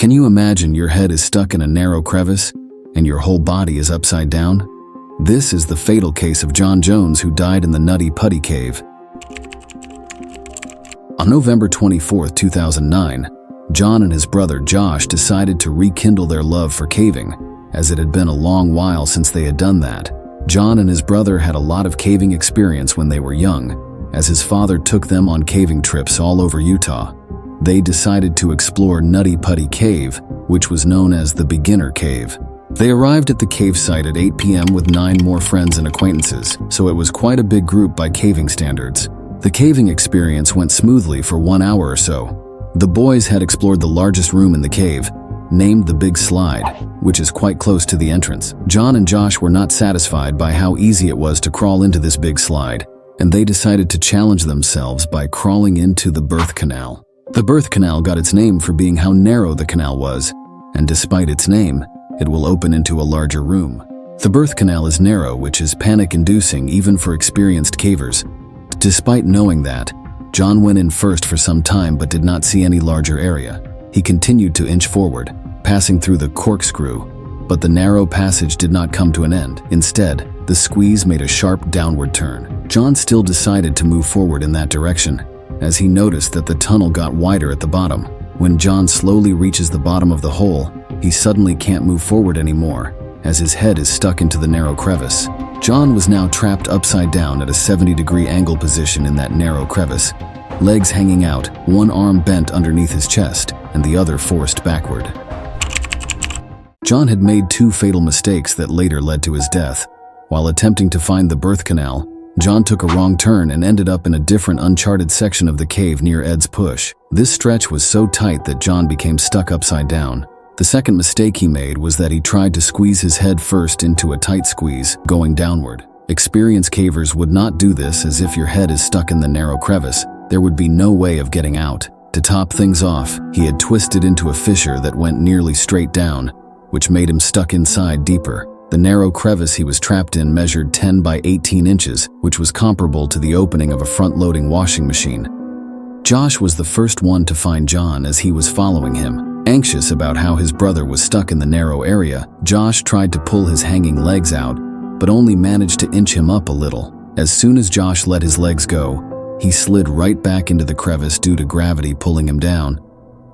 Can you imagine your head is stuck in a narrow crevice and your whole body is upside down? This is the fatal case of John Jones, who died in the Nutty Putty Cave. On November 24, 2009, John and his brother Josh decided to rekindle their love for caving, as it had been a long while since they had done that. John and his brother had a lot of caving experience when they were young, as his father took them on caving trips all over Utah. They decided to explore Nutty Putty Cave, which was known as the Beginner Cave. They arrived at the cave site at 8 p.m. with 9 more friends and acquaintances, so it was quite a big group by caving standards. The caving experience went smoothly for 1 hour or so. The boys had explored the largest room in the cave, named the Big Slide, which is quite close to the entrance. John and Josh were not satisfied by how easy it was to crawl into this big slide, and they decided to challenge themselves by crawling into the birth canal. The birth canal got its name for being how narrow the canal was, and despite its name, it will open into a larger room. The birth canal is narrow, which is panic-inducing even for experienced cavers. Despite knowing that, John went in first for some time but did not see any larger area. He continued to inch forward, passing through the corkscrew, but the narrow passage did not come to an end. Instead, the squeeze made a sharp downward turn. John still decided to move forward in that direction, as he noticed that the tunnel got wider at the bottom. When John slowly reaches the bottom of the hole, he suddenly can't move forward anymore, as his head is stuck into the narrow crevice. John was now trapped upside down at a 70-degree angle position in that narrow crevice, legs hanging out, one arm bent underneath his chest, and the other forced backward. John had made 2 fatal mistakes that later led to his death. While attempting to find the birth canal, John took a wrong turn and ended up in a different uncharted section of the cave near Ed's Push. This stretch was so tight that John became stuck upside down. The second mistake he made was that he tried to squeeze his head first into a tight squeeze, going downward. Experienced cavers would not do this, as if your head is stuck in the narrow crevice, there would be no way of getting out. To top things off, he had twisted into a fissure that went nearly straight down, which made him stuck inside deeper. The narrow crevice he was trapped in measured 10 by 18 inches, which was comparable to the opening of a front-loading washing machine. Josh was the first one to find John as he was following him. Anxious about how his brother was stuck in the narrow area, Josh tried to pull his hanging legs out, but only managed to inch him up a little. As soon as Josh let his legs go, he slid right back into the crevice due to gravity pulling him down.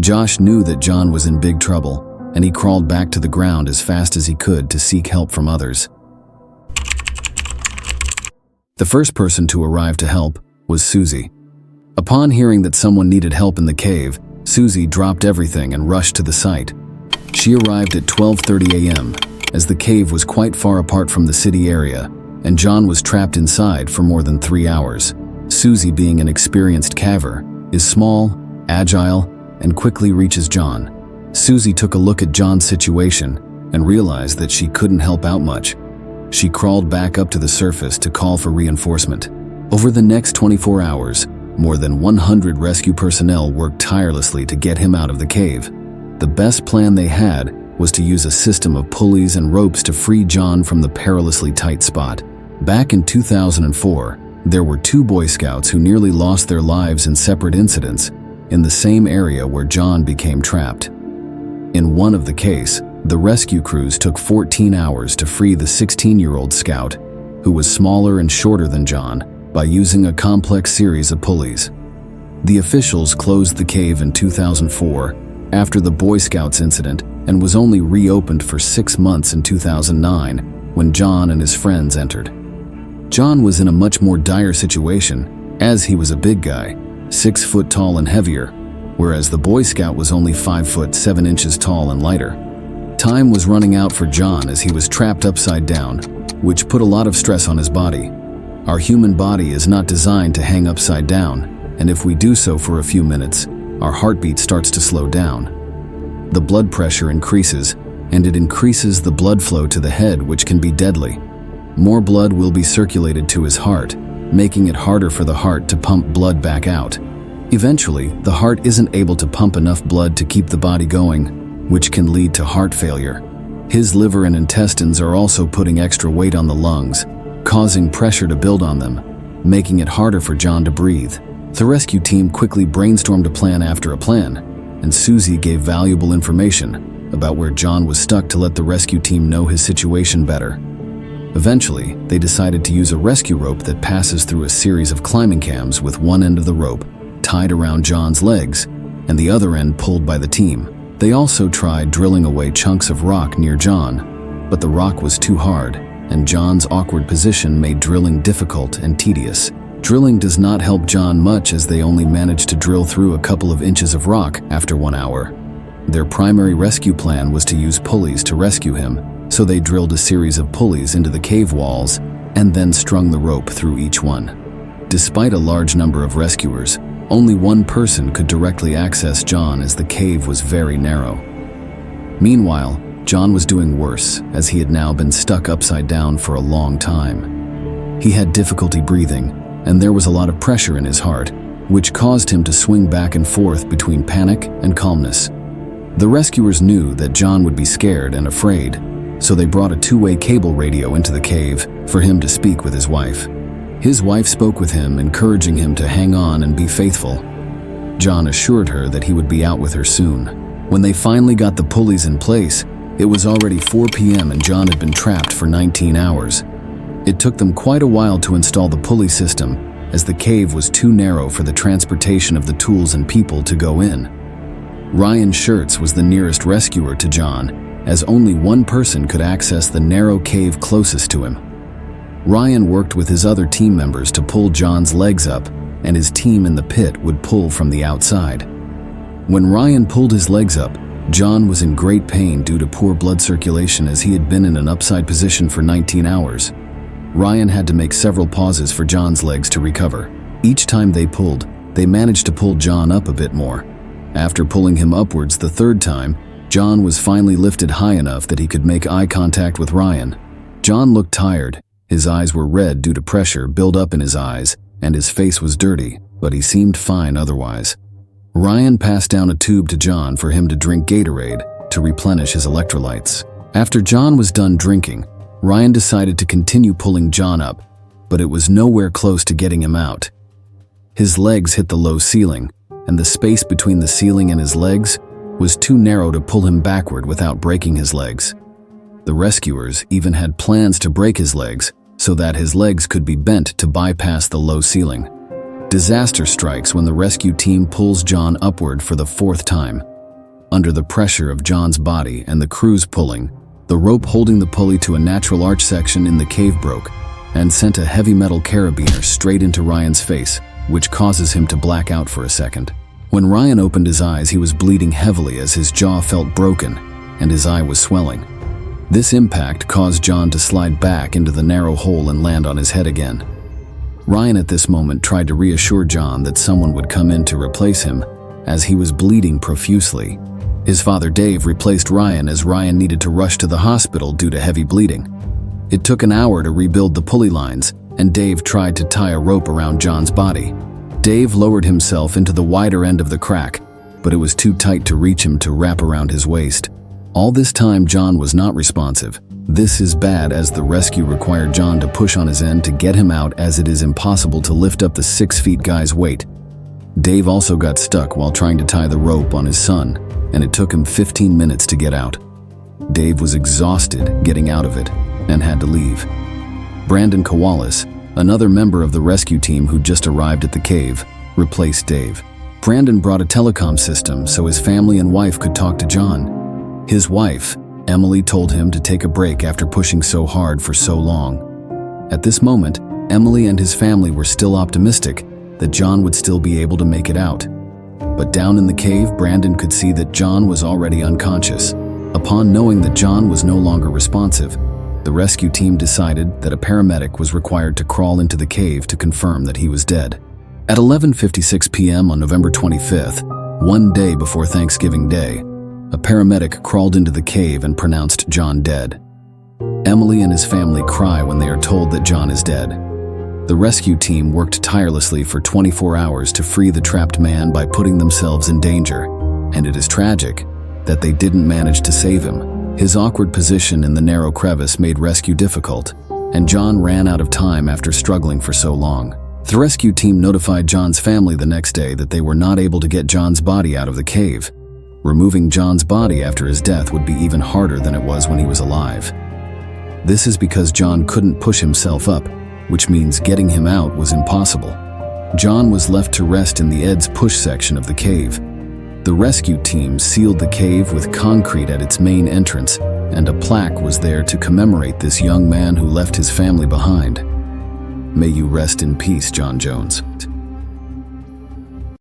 Josh knew that John was in big trouble, and he crawled back to the ground as fast as he could to seek help from others. The first person to arrive to help was Susie. Upon hearing that someone needed help in the cave, Susie dropped everything and rushed to the site. She arrived at 12:30 a.m., as the cave was quite far apart from the city area, and John was trapped inside for more than 3 hours. Susie, being an experienced caver, is small, agile, and quickly reaches John. Susie took a look at John's situation and realized that she couldn't help out much. She crawled back up to the surface to call for reinforcement. Over the next 24 hours, more than 100 rescue personnel worked tirelessly to get him out of the cave. The best plan they had was to use a system of pulleys and ropes to free John from the perilously tight spot. Back in 2004, there were 2 Boy Scouts who nearly lost their lives in separate incidents in the same area where John became trapped. In one of the case, the rescue crews took 14 hours to free the 16-year-old scout, who was smaller and shorter than John, by using a complex series of pulleys. The officials closed the cave in 2004 after the Boy Scouts incident and was only reopened for 6 months in 2009 when John and his friends entered. John was in a much more dire situation, as he was a big guy, 6 foot tall and heavier, whereas the Boy Scout was only 5 foot 7 inches tall and lighter. Time was running out for John as he was trapped upside down, which put a lot of stress on his body. Our human body is not designed to hang upside down, and if we do so for a few minutes, our heartbeat starts to slow down. The blood pressure increases, and it increases the blood flow to the head, which can be deadly. More blood will be circulated to his heart, making it harder for the heart to pump blood back out. Eventually, the heart isn't able to pump enough blood to keep the body going, which can lead to heart failure. His liver and intestines are also putting extra weight on the lungs, causing pressure to build on them, making it harder for John to breathe. The rescue team quickly brainstormed a plan after a plan, and Susie gave valuable information about where John was stuck to let the rescue team know his situation better. Eventually, they decided to use a rescue rope that passes through a series of climbing cams with one end of the rope tied around John's legs and the other end pulled by the team. They also tried drilling away chunks of rock near John, but the rock was too hard, and John's awkward position made drilling difficult and tedious. Drilling does not help John much, as they only managed to drill through a couple of inches of rock after 1 hour. Their primary rescue plan was to use pulleys to rescue him, so they drilled a series of pulleys into the cave walls and then strung the rope through each one. Despite a large number of rescuers, only one person could directly access John, as the cave was very narrow. Meanwhile, John was doing worse, as he had now been stuck upside down for a long time. He had difficulty breathing, and there was a lot of pressure in his heart, which caused him to swing back and forth between panic and calmness. The rescuers knew that John would be scared and afraid, so they brought a two-way cable radio into the cave for him to speak with his wife. His wife spoke with him, encouraging him to hang on and be faithful. John assured her that he would be out with her soon. When they finally got the pulleys in place, it was already 4 p.m. and John had been trapped for 19 hours. It took them quite a while to install the pulley system, as the cave was too narrow for the transportation of the tools and people to go in. Ryan Schertz was the nearest rescuer to John, as only one person could access the narrow cave closest to him. Ryan worked with his other team members to pull John's legs up, and his team in the pit would pull from the outside. When Ryan pulled his legs up, John was in great pain due to poor blood circulation, as he had been in an upside position for 19 hours. Ryan had to make several pauses for John's legs to recover. Each time they pulled, they managed to pull John up a bit more. After pulling him upwards the third time, John was finally lifted high enough that he could make eye contact with Ryan. John looked tired. His eyes were red due to pressure built up in his eyes, and his face was dirty, but he seemed fine otherwise. Ryan passed down a tube to John for him to drink Gatorade to replenish his electrolytes. After John was done drinking, Ryan decided to continue pulling John up, but it was nowhere close to getting him out. His legs hit the low ceiling, and the space between the ceiling and his legs was too narrow to pull him backward without breaking his legs. The rescuers even had plans to break his legs so that his legs could be bent to bypass the low ceiling. Disaster strikes when the rescue team pulls John upward for the 4th time. Under the pressure of John's body and the crew's pulling, the rope holding the pulley to a natural arch section in the cave broke and sent a heavy metal carabiner straight into Ryan's face, which causes him to black out for a second. When Ryan opened his eyes, he was bleeding heavily as his jaw felt broken and his eye was swelling. This impact caused John to slide back into the narrow hole and land on his head again. Ryan at this moment tried to reassure John that someone would come in to replace him, as he was bleeding profusely. His father Dave replaced Ryan, as Ryan needed to rush to the hospital due to heavy bleeding. It took an hour to rebuild the pulley lines, and Dave tried to tie a rope around John's body. Dave lowered himself into the wider end of the crack, but it was too tight to reach him to wrap around his waist. All this time, John was not responsive. This is bad, as the rescue required John to push on his end to get him out, as it is impossible to lift up the 6 feet guy's weight. Dave also got stuck while trying to tie the rope on his son, and it took him 15 minutes to get out. Dave was exhausted getting out of it and had to leave. Brandon Kowalis, another member of the rescue team who just arrived at the cave, replaced Dave. Brandon brought a telecom system so his family and wife could talk to John. His wife, Emily, told him to take a break after pushing so hard for so long. At this moment, Emily and his family were still optimistic that John would still be able to make it out. But down in the cave, Brandon could see that John was already unconscious. Upon knowing that John was no longer responsive, the rescue team decided that a paramedic was required to crawl into the cave to confirm that he was dead. At 11:56 p.m. on November 25th, one day before Thanksgiving Day, a paramedic crawled into the cave and pronounced John dead. Emily and his family cry when they are told that John is dead. The rescue team worked tirelessly for 24 hours to free the trapped man by putting themselves in danger, and it is tragic that they didn't manage to save him. His awkward position in the narrow crevice made rescue difficult, and John ran out of time after struggling for so long. The rescue team notified John's family the next day that they were not able to get John's body out of the cave, Removing John's body after his death would be even harder than it was when he was alive. This is because John couldn't push himself up, which means getting him out was impossible. John was left to rest in the Ed's push section of the cave. The rescue team sealed the cave with concrete at its main entrance, and a plaque was there to commemorate this young man who left his family behind. May you rest in peace, John Jones.